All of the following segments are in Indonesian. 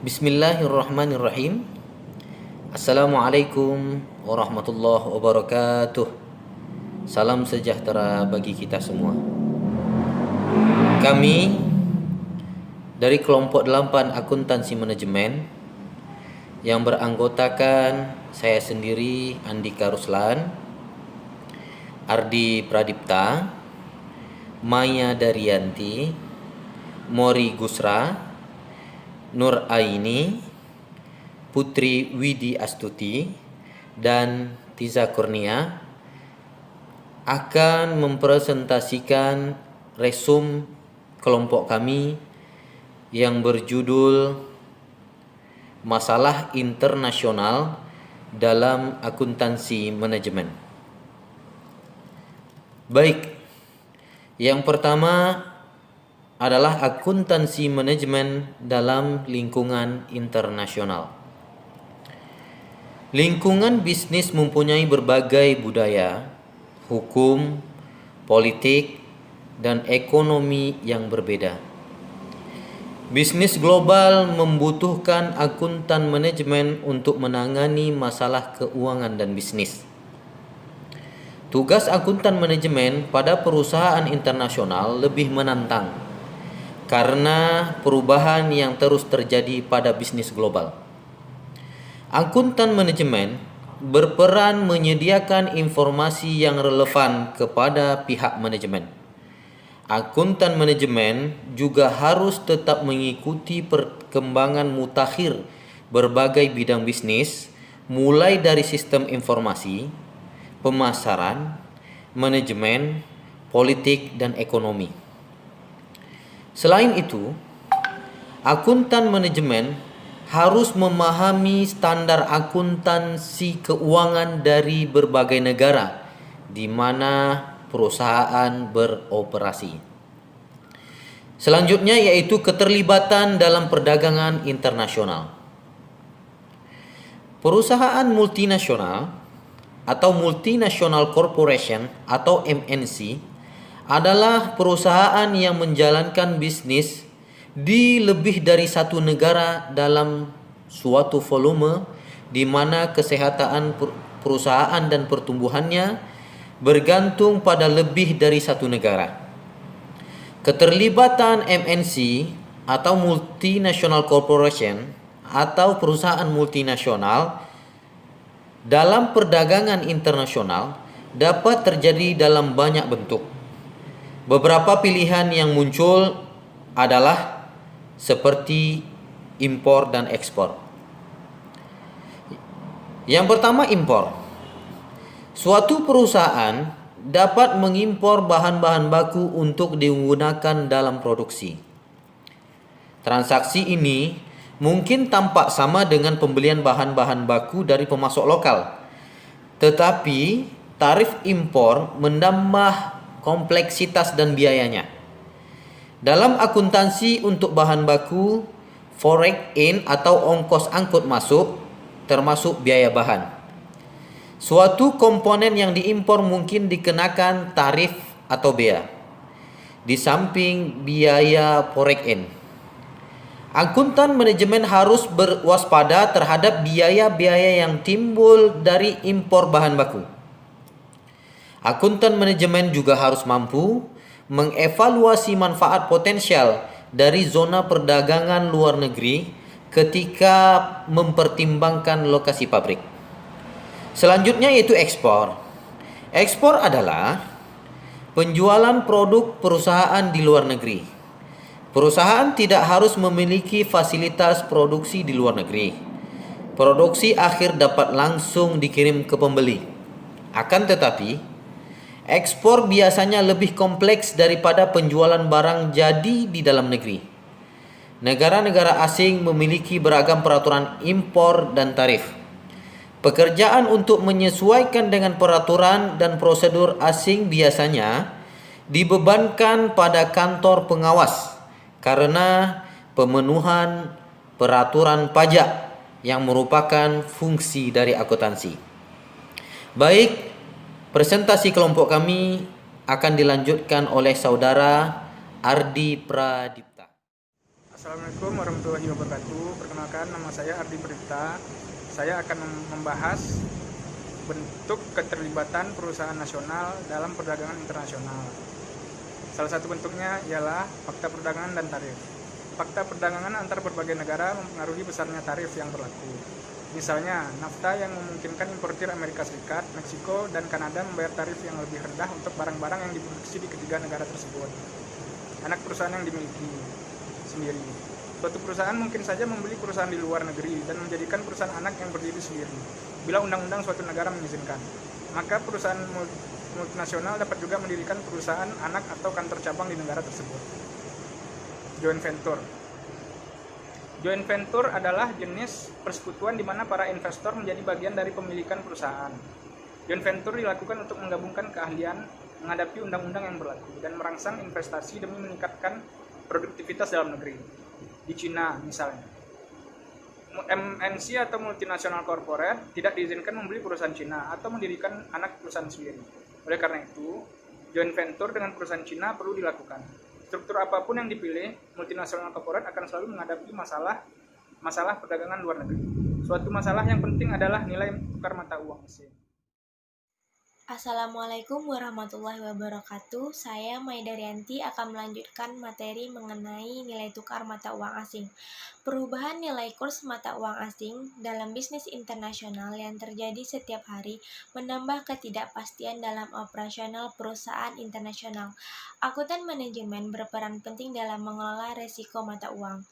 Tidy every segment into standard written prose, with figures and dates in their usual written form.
Bismillahirrahmanirrahim. Assalamualaikum warahmatullahi wabarakatuh. Salam sejahtera bagi kita semua. Kami dari kelompok 8 akuntansi manajemen yang beranggotakan saya sendiri Andika Ruslan, Ardi Pradipta, Maya Daryanti, Mori Gusra, Nur Aini, Putri Widi Astuti, dan Tiza Kurnia akan mempresentasikan resum kelompok kami yang berjudul Masalah Internasional dalam Akuntansi Manajemen. Baik, yang pertama adalah akuntansi manajemen dalam lingkungan internasional. Lingkungan bisnis mempunyai berbagai budaya, hukum, politik, dan ekonomi yang berbeda. Bisnis global membutuhkan akuntan manajemen untuk menangani masalah keuangan dan bisnis. Tugas akuntan manajemen pada perusahaan internasional lebih menantang karena perubahan yang terus terjadi pada bisnis global. Akuntan manajemen berperan menyediakan informasi yang relevan kepada pihak manajemen. Akuntan manajemen juga harus tetap mengikuti perkembangan mutakhir berbagai bidang bisnis, mulai dari sistem informasi, pemasaran, manajemen, politik, dan ekonomi. Selain itu, akuntan manajemen harus memahami standar akuntansi keuangan dari berbagai negara di mana perusahaan beroperasi. Selanjutnya yaitu keterlibatan dalam perdagangan internasional. Perusahaan multinasional atau multinational corporation atau MNC adalah perusahaan yang menjalankan bisnis di lebih dari satu negara dalam suatu volume di mana kesehatan perusahaan dan pertumbuhannya bergantung pada lebih dari satu negara. Keterlibatan MNC atau multinational corporation atau perusahaan multinasional dalam perdagangan internasional dapat terjadi dalam banyak bentuk. Beberapa pilihan yang muncul adalah seperti impor dan ekspor. Yang pertama, impor. Suatu perusahaan dapat mengimpor bahan-bahan baku untuk digunakan dalam produksi. Transaksi ini mungkin tampak sama dengan pembelian bahan-bahan baku dari pemasok lokal, tetapi tarif impor menambah kompleksitas dan biayanya. Dalam akuntansi untuk bahan baku, forex in atau ongkos angkut masuk termasuk biaya bahan. Suatu komponen yang diimpor mungkin dikenakan tarif atau bea, di samping biaya forex in. Akuntan manajemen harus berwaspada terhadap biaya-biaya yang timbul dari impor bahan baku. Akuntan manajemen juga harus mampu mengevaluasi manfaat potensial dari zona perdagangan luar negeri ketika mempertimbangkan lokasi pabrik. Selanjutnya yaitu ekspor. Ekspor adalah penjualan produk perusahaan di luar negeri. Perusahaan tidak harus memiliki fasilitas produksi di luar negeri. Produksi akhir dapat langsung dikirim ke pembeli. Akan tetapi, ekspor biasanya lebih kompleks daripada penjualan barang jadi di dalam negeri. Negara-negara asing memiliki beragam peraturan impor dan tarif. Pekerjaan untuk menyesuaikan dengan peraturan dan prosedur asing biasanya dibebankan pada kantor pengawas karena pemenuhan peraturan pajak yang merupakan fungsi dari akuntansi. Baik, presentasi kelompok kami akan dilanjutkan oleh saudara Ardi Pradipta. Assalamualaikum warahmatullahi wabarakatuh. Perkenalkan, nama saya Ardi Prita. Saya akan membahas bentuk keterlibatan perusahaan nasional dalam perdagangan internasional. Salah satu bentuknya ialah fakta perdagangan dan tarif. Fakta perdagangan antar berbagai negara mempengaruhi besarnya tarif yang berlaku. Misalnya, NAFTA yang memungkinkan importir Amerika Serikat, Meksiko, dan Kanada membayar tarif yang lebih rendah untuk barang-barang yang diproduksi di ketiga negara tersebut. Anak perusahaan yang dimiliki sendiri. Suatu perusahaan mungkin saja membeli perusahaan di luar negeri dan menjadikan perusahaan anak yang berdiri sendiri, bila undang-undang suatu negara mengizinkan. Maka perusahaan multinasional dapat juga mendirikan perusahaan anak atau kantor cabang di negara tersebut. Joint venture. Joint venture adalah jenis persekutuan di mana para investor menjadi bagian dari pemilikan perusahaan. Joint venture dilakukan untuk menggabungkan keahlian menghadapi undang-undang yang berlaku dan merangsang investasi demi meningkatkan produktivitas dalam negeri. Di Cina misalnya, MNC atau multinational corporate tidak diizinkan membeli perusahaan Cina atau mendirikan anak perusahaan sendiri. Oleh karena itu, joint venture dengan perusahaan Cina perlu dilakukan. Struktur apapun yang dipilih, multinational corporate akan selalu menghadapi masalah perdagangan luar negeri. Suatu masalah yang penting adalah nilai tukar mata uang asing. Assalamualaikum warahmatullahi wabarakatuh. Saya Maida Rianti akan melanjutkan materi mengenai nilai tukar mata uang asing. Perubahan nilai kurs mata uang asing dalam bisnis internasional yang terjadi setiap hari menambah ketidakpastian dalam operasional perusahaan internasional. Akuntan manajemen berperan penting dalam mengelola risiko mata uang.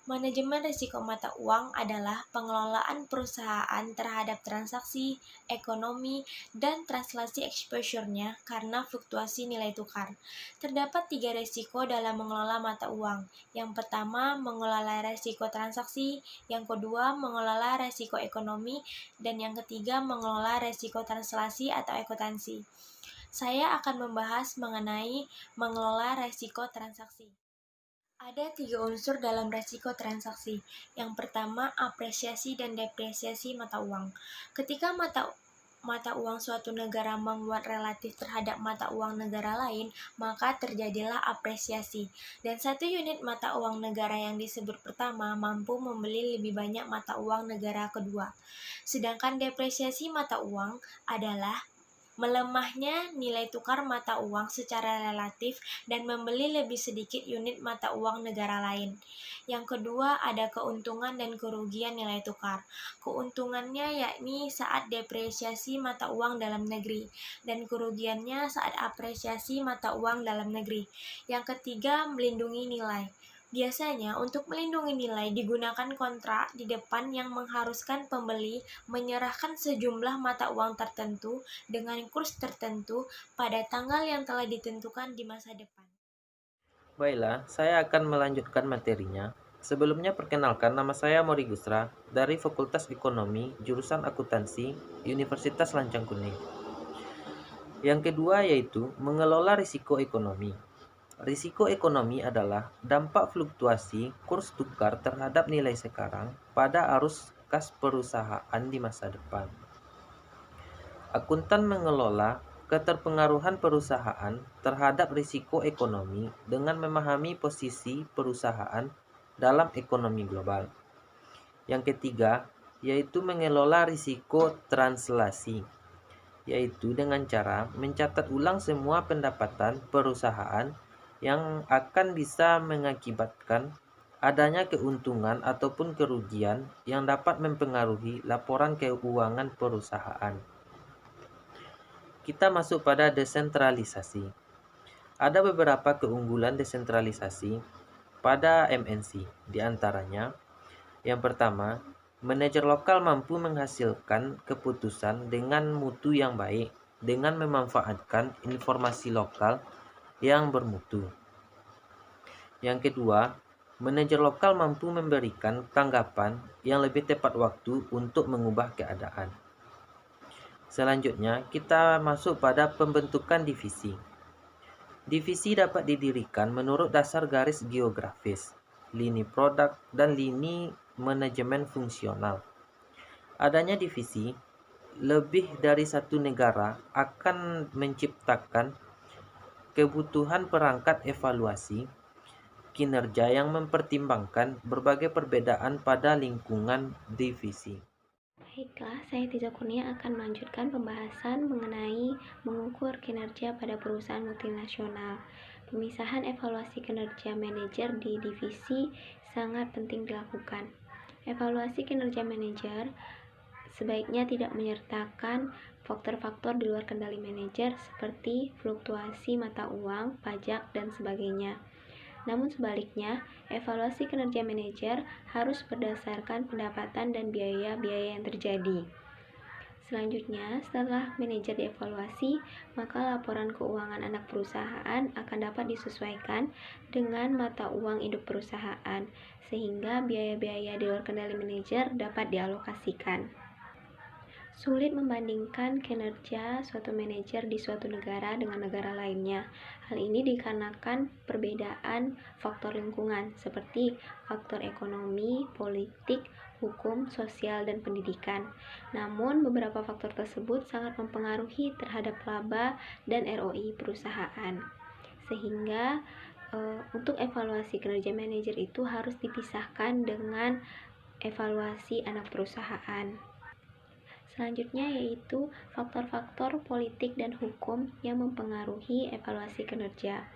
Manajemen risiko mata uang adalah pengelolaan perusahaan terhadap transaksi, ekonomi, dan translasi exposure-nya karena fluktuasi nilai tukar. Terdapat 3 risiko dalam mengelola mata uang. Yang pertama, mengelola risiko transaksi, yang kedua, mengelola risiko ekonomi, dan yang ketiga, mengelola risiko translasi atau akuntansi. Saya akan membahas mengenai mengelola risiko transaksi. Ada 3 unsur dalam resiko transaksi. Yang pertama, apresiasi dan depresiasi mata uang. Ketika mata uang suatu negara menguat relatif terhadap mata uang negara lain, maka terjadilah apresiasi. Dan satu unit mata uang negara yang disebut pertama mampu membeli lebih banyak mata uang negara kedua. Sedangkan depresiasi mata uang adalah melemahnya nilai tukar mata uang secara relatif dan membeli lebih sedikit unit mata uang negara lain. Yang kedua, ada keuntungan dan kerugian nilai tukar. Keuntungannya yakni saat depresiasi mata uang dalam negeri, dan kerugiannya saat apresiasi mata uang dalam negeri. Yang ketiga, melindungi nilai. Biasanya, untuk melindungi nilai digunakan kontrak di depan yang mengharuskan pembeli menyerahkan sejumlah mata uang tertentu dengan kurs tertentu pada tanggal yang telah ditentukan di masa depan. Baiklah, saya akan melanjutkan materinya. Sebelumnya perkenalkan, nama saya Mori Gusra dari Fakultas Ekonomi, jurusan Akuntansi, Universitas Lancang Kuning. Yang kedua yaitu mengelola risiko ekonomi. Risiko ekonomi adalah dampak fluktuasi kurs tukar terhadap nilai sekarang pada arus kas perusahaan di masa depan. Akuntan mengelola keterpengaruhan perusahaan terhadap risiko ekonomi dengan memahami posisi perusahaan dalam ekonomi global. Yang ketiga yaitu mengelola risiko translasi, yaitu dengan cara mencatat ulang semua pendapatan perusahaan yang akan bisa mengakibatkan adanya keuntungan ataupun kerugian yang dapat mempengaruhi laporan keuangan perusahaan. Kita masuk pada desentralisasi. Ada beberapa keunggulan desentralisasi pada MNC, di antaranya yang pertama, manajer lokal mampu menghasilkan keputusan dengan mutu yang baik dengan memanfaatkan informasi lokal yang bermutu. Yang kedua, manajer lokal mampu memberikan tanggapan yang lebih tepat waktu untuk mengubah keadaan. Selanjutnya, kita masuk pada pembentukan divisi. Divisi dapat didirikan menurut dasar garis geografis, lini produk, dan lini manajemen fungsional. Adanya divisi lebih dari satu negara akan menciptakan kebutuhan perangkat evaluasi, kinerja yang mempertimbangkan berbagai perbedaan pada lingkungan divisi. Baiklah, saya Tiza Kurnia akan melanjutkan pembahasan mengenai mengukur kinerja pada perusahaan multinasional. Pemisahan evaluasi kinerja manajer di divisi sangat penting dilakukan. Evaluasi kinerja manajer sebaiknya tidak menyertakan faktor-faktor di luar kendali manajer seperti fluktuasi mata uang, pajak, dan sebagainya. Namun sebaliknya, evaluasi kinerja manajer harus berdasarkan pendapatan dan biaya-biaya yang terjadi. Selanjutnya, setelah manajer dievaluasi, maka laporan keuangan anak perusahaan akan dapat disesuaikan dengan mata uang induk perusahaan, sehingga biaya-biaya di luar kendali manajer dapat dialokasikan. Sulit membandingkan kinerja suatu manajer di suatu negara dengan negara lainnya. Hal ini dikarenakan perbedaan faktor lingkungan seperti faktor ekonomi, politik, hukum, sosial, dan pendidikan. Namun, beberapa faktor tersebut sangat mempengaruhi terhadap laba dan ROI perusahaan. Sehingga untuk evaluasi kinerja manajer itu harus dipisahkan dengan evaluasi anak perusahaan. Selanjutnya yaitu faktor-faktor politik dan hukum yang mempengaruhi evaluasi kinerja.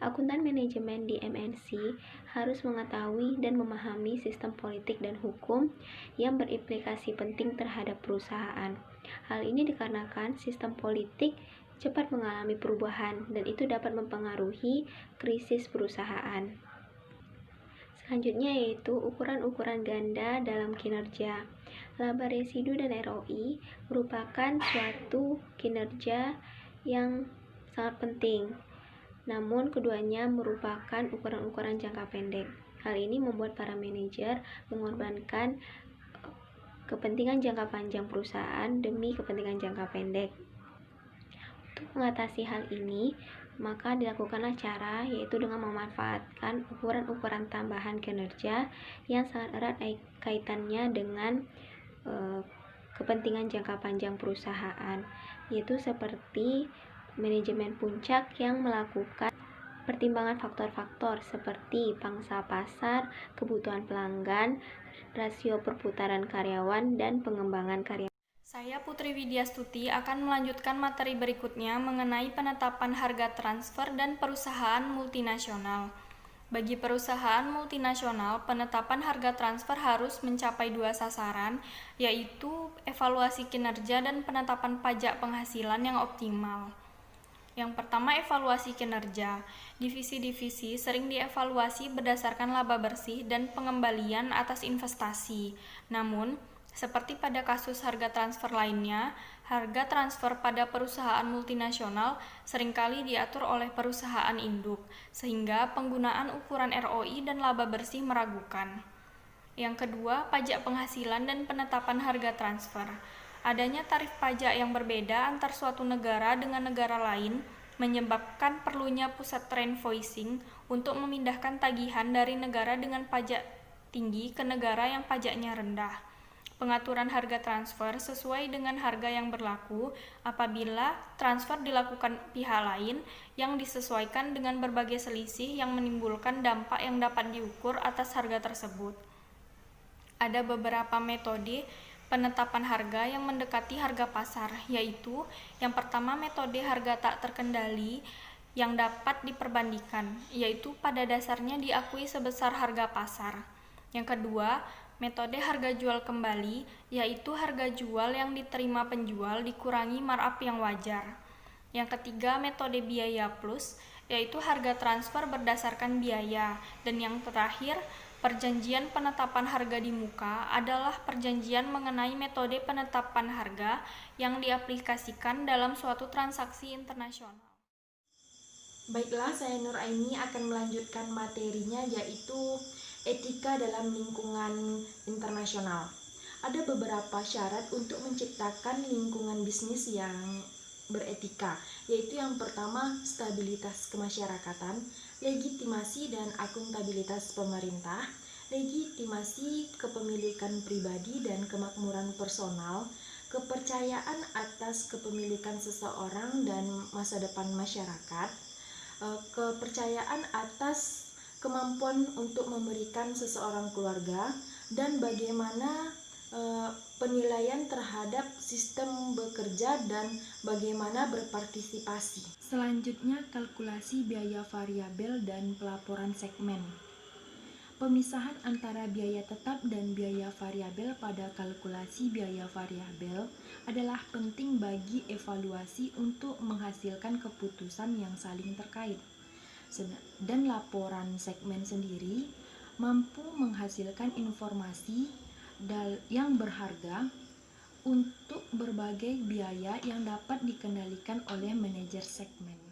Akuntan manajemen di MNC harus mengetahui dan memahami sistem politik dan hukum yang berimplikasi penting terhadap perusahaan. Hal ini dikarenakan sistem politik cepat mengalami perubahan dan itu dapat mempengaruhi krisis perusahaan. Selanjutnya yaitu ukuran-ukuran ganda dalam kinerja. Laba residu dan ROI merupakan suatu kinerja yang sangat penting. Namun keduanya merupakan ukuran-ukuran jangka pendek. Hal ini membuat para manajer mengorbankan kepentingan jangka panjang perusahaan demi kepentingan jangka pendek. Untuk mengatasi hal ini, maka dilakukanlah cara yaitu dengan memanfaatkan ukuran-ukuran tambahan kinerja yang sangat erat kaitannya dengan kepentingan jangka panjang perusahaan, yaitu seperti manajemen puncak yang melakukan pertimbangan faktor-faktor seperti pangsa pasar, kebutuhan pelanggan, rasio perputaran karyawan, dan pengembangan karyawan. Saya Putri Widyastuti akan melanjutkan materi berikutnya mengenai penetapan harga transfer dan perusahaan multinasional. Bagi perusahaan multinasional, penetapan harga transfer harus mencapai 2 sasaran, yaitu evaluasi kinerja dan penetapan pajak penghasilan yang optimal. Yang pertama, evaluasi kinerja. Divisi-divisi sering dievaluasi berdasarkan laba bersih dan pengembalian atas investasi. Namun, seperti pada kasus harga transfer lainnya, harga transfer pada perusahaan multinasional seringkali diatur oleh perusahaan induk, sehingga penggunaan ukuran ROI dan laba bersih meragukan. Yang kedua, pajak penghasilan dan penetapan harga transfer. Adanya tarif pajak yang berbeda antar suatu negara dengan negara lain menyebabkan perlunya pusat reinvoicing untuk memindahkan tagihan dari negara dengan pajak tinggi ke negara yang pajaknya rendah. Pengaturan harga transfer sesuai dengan harga yang berlaku apabila transfer dilakukan pihak lain yang disesuaikan dengan berbagai selisih yang menimbulkan dampak yang dapat diukur atas harga tersebut. Ada beberapa metode penetapan harga yang mendekati harga pasar, yaitu yang pertama metode harga tak terkendali yang dapat diperbandingkan, yaitu pada dasarnya diakui sebesar harga pasar. Yang kedua, metode harga jual kembali, yaitu harga jual yang diterima penjual dikurangi markup yang wajar. Yang ketiga, metode biaya plus, yaitu harga transfer berdasarkan biaya. Dan yang terakhir, perjanjian penetapan harga di muka adalah perjanjian mengenai metode penetapan harga yang diaplikasikan dalam suatu transaksi internasional. Baiklah, saya Nur Aini akan melanjutkan materinya yaitu etika dalam lingkungan internasional. Ada beberapa syarat untuk menciptakan lingkungan bisnis yang beretika, yaitu yang pertama stabilitas kemasyarakatan, legitimasi dan akuntabilitas pemerintah, legitimasi kepemilikan pribadi dan kemakmuran personal, kepercayaan atas kepemilikan seseorang dan masa depan masyarakat, kepercayaan atas kemampuan untuk memberikan seseorang keluarga, dan bagaimana penilaian terhadap sistem bekerja dan bagaimana berpartisipasi. Selanjutnya, kalkulasi biaya variabel dan pelaporan segmen. Pemisahan antara biaya tetap dan biaya variabel pada kalkulasi biaya variabel adalah penting bagi evaluasi untuk menghasilkan keputusan yang saling terkait. Dan laporan segmen sendiri mampu menghasilkan informasi yang berharga untuk berbagai biaya yang dapat dikendalikan oleh manajer segmen.